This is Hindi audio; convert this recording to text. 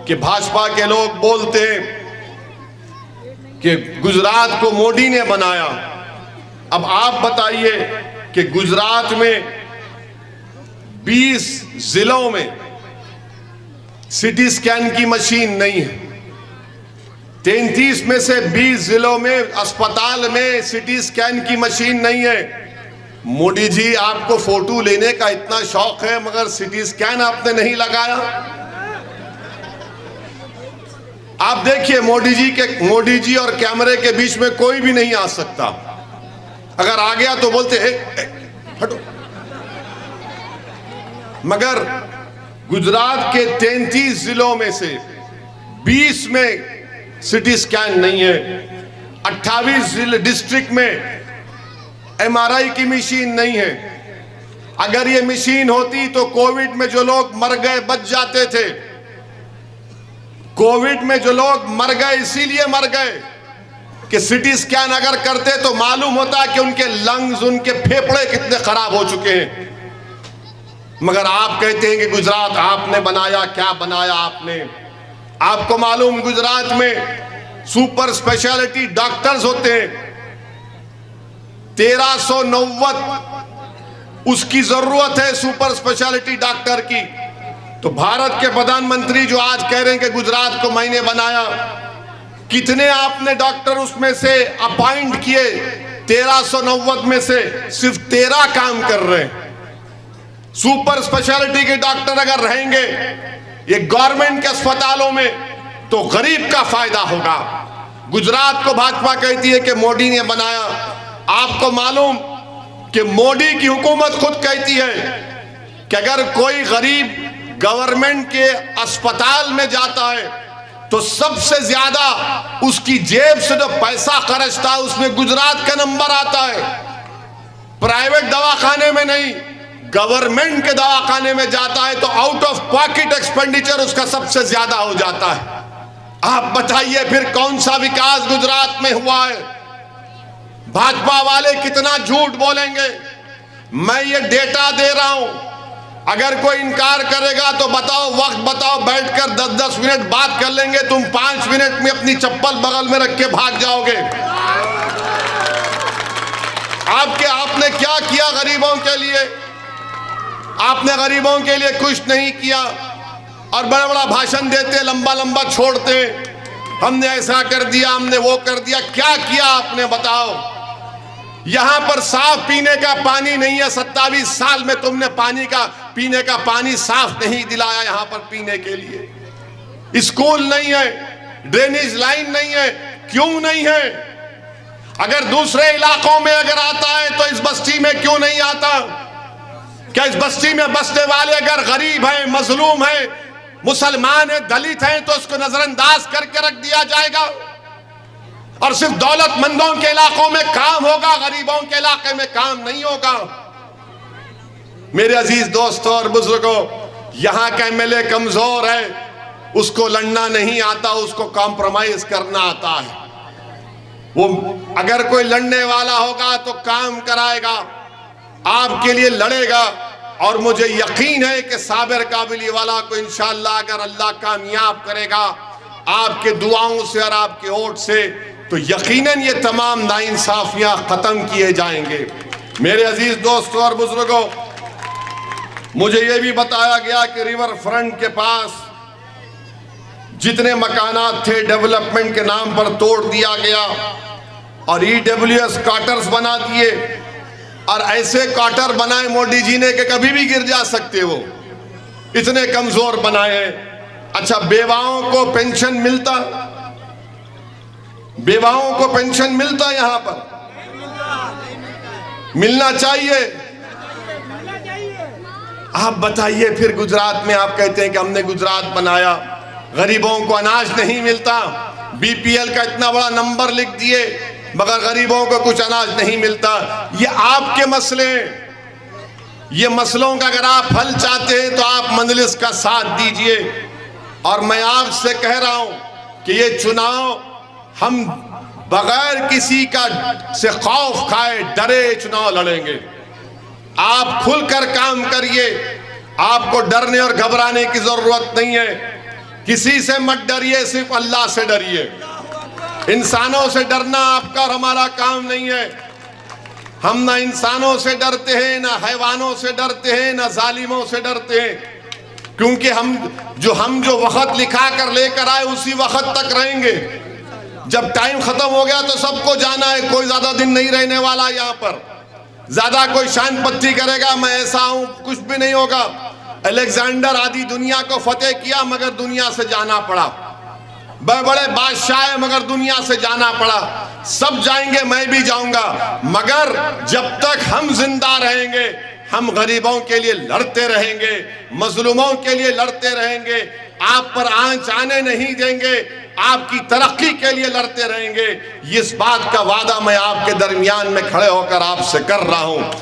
कि भाजपा के लोग बोलते हैं कि गुजरात को मोदी ने बनाया। अब आप बताइए कि गुजरात में 20 जिलों में सिटी स्कैन की मशीन नहीं है। 33 में से 20 जिलों में अस्पताल में सिटी स्कैन की मशीन नहीं है। मोदी जी, आपको फोटो लेने का इतना शौक है मगर सिटी स्कैन आपने नहीं लगाया। आप देखिए, मोदी जी और कैमरे के बीच में कोई भी नहीं आ सकता। अगर आ गया तो बोलते हटो। मगर गुजरात के 33 जिलों में से 20 में सिटी स्कैन नहीं है। 28 जिले डिस्ट्रिक्ट में MRI की मशीन नहीं है। अगर ये मशीन होती तो कोविड में जो लोग मर गए बच जाते थे। कोविड में जो लोग मर गए इसीलिए मर गए कि सिटी स्कैन अगर करते तो मालूम होता कि उनके लंग्स, उनके फेफड़े कितने खराब हो चुके हैं। मगर आप कहते हैं कि गुजरात आपने बनाया। क्या बनाया आपने? आपको मालूम गुजरात में सुपर स्पेशलिटी डॉक्टर्स होते हैं 1390। उसकी जरूरत है सुपर स्पेशलिटी डॉक्टर की। तो भारत के प्रधानमंत्री जो आज कह रहे हैं कि गुजरात को मैंने बनाया, कितने आपने डॉक्टर उसमें से अपॉइंट किए? 1390 में से सिर्फ 13 काम कर रहे हैं। सुपर स्पेशलिटी के डॉक्टर अगर रहेंगे ये गवर्नमेंट के अस्पतालों में तो गरीब का फायदा होगा। गुजरात को भाजपा कहती है कि मोदी ने बनाया। आपको मालूम कि मोदी की हुकूमत खुद कहती है कि अगर कोई गरीब गवर्नमेंट के अस्पताल में जाता है तो सबसे ज्यादा उसकी जेब से जो पैसा खर्चता है उसमें गुजरात का नंबर आता है। प्राइवेट दवाखाने में नहीं, गवर्नमेंट के दवाखाने में जाता है तो आउट ऑफ पॉकेट एक्सपेंडिचर उसका सबसे ज्यादा हो जाता है। आप बताइए फिर कौन सा विकास गुजरात में हुआ है? भाजपा वाले कितना झूठ बोलेंगे। मैं ये डेटा दे रहा हूं, अगर कोई इनकार करेगा तो बताओ, वक्त बताओ, बैठकर 10-10 मिनट बात कर लेंगे। तुम 5 मिनट में अपनी चप्पल बगल में रख के भाग जाओगे। आपने क्या किया गरीबों के लिए? आपने गरीबों के लिए कुछ नहीं किया और बड़ा बड़ा भाषण देते, लंबा लंबा छोड़ते, हमने ऐसा कर दिया, हमने वो कर दिया। क्या किया आपने बताओ? यहां पर साफ पीने का पानी नहीं है। 27 साल में तुमने पीने का पानी साफ नहीं दिलाया यहां पर पीने के लिए। स्कूल नहीं है, ड्रेनेज लाइन नहीं है। क्यों नहीं है? अगर दूसरे इलाकों में अगर आता है तो इस बस्ती में क्यों नहीं आता? क्या इस बस्ती में बसने वाले अगर गरीब हैं, मजलूम हैं, मुसलमान हैं, दलित हैं तो उसको नजरअंदाज करके रख दिया जाएगा और सिर्फ दौलतमंदों के इलाकों में काम होगा, गरीबों के इलाके में काम नहीं होगा? मेरे अजीज दोस्तों और बुजुर्गों, यहां का MLA कमजोर है, उसको लड़ना नहीं आता, उसको कॉम्प्रोमाइज करना आता है। वो अगर कोई लड़ने वाला होगा तो काम कराएगा, आपके लिए लड़ेगा। और मुझे यकीन है कि साबिर काबिली वाला को इंशाअल्लाह अगर अल्लाह कामयाब करेगा आपके दुआओं से और आपके वोट से, तो यकीनन ये तमाम नाइंसाफियां खत्म किए जाएंगे। मेरे अजीज दोस्तों और बुजुर्गों, मुझे ये भी बताया गया कि रिवर फ्रंट के पास जितने मकानात थे डेवलपमेंट के नाम पर तोड़ दिया गया और EWS क्वार्टर्स बना दिए। और ऐसे क्वार्टर बनाए मोदी जी ने कि कभी भी गिर जा सकते, वो इतने कमजोर बनाए हैं। अच्छा, बेवाओं को पेंशन मिलता? बेवाओं को पेंशन मिलता यहां पर? मिलना चाहिए। आप बताइए फिर गुजरात में आप कहते हैं कि हमने गुजरात बनाया, गरीबों को अनाज नहीं मिलता। BPL का इतना बड़ा नंबर लिख दिए मगर गरीबों को कुछ अनाज नहीं मिलता। ये आपके मसले, ये मसलों का अगर आप हल चाहते हैं तो आप मंजलिस का साथ दीजिए। और मैं आपसे कह रहा हूं कि ये चुनाव हम बगैर किसी का से खौफ खाए डरे चुनाव लड़ेंगे। आप खुलकर काम करिए, आपको डरने और घबराने की जरूरत नहीं है। किसी से मत डरिए, सिर्फ अल्लाह से डरिए। इंसानों से डरना आपका और हमारा काम नहीं है। हम ना इंसानों से डरते हैं, ना हैवानों से डरते हैं, ना जालिमों से डरते हैं, क्योंकि हम जो वक्त लिखा कर लेकर आए उसी वक्त तक रहेंगे। जब टाइम खत्म हो गया तो सबको जाना है, कोई ज्यादा दिन नहीं रहने वाला। यहाँ पर ज्यादा कोई शान पत्ती करेगा मैं ऐसा हूं, कुछ भी नहीं होगा। अलेक्जेंडर आदि दुनिया को फतेह किया मगर दुनिया से जाना पड़ा। बड़े बड़े बादशाह है मगर दुनिया से जाना पड़ा। सब जाएंगे, मैं भी जाऊंगा, मगर जब तक हम जिंदा रहेंगे हम गरीबों के लिए लड़ते रहेंगे, मजलूमों के लिए लड़ते रहेंगे, आप पर आंच आने नहीं देंगे, आपकी तरक्की के लिए लड़ते रहेंगे। इस बात का वादा मैं आपके दरमियान में खड़े होकर आपसे कर रहा हूं।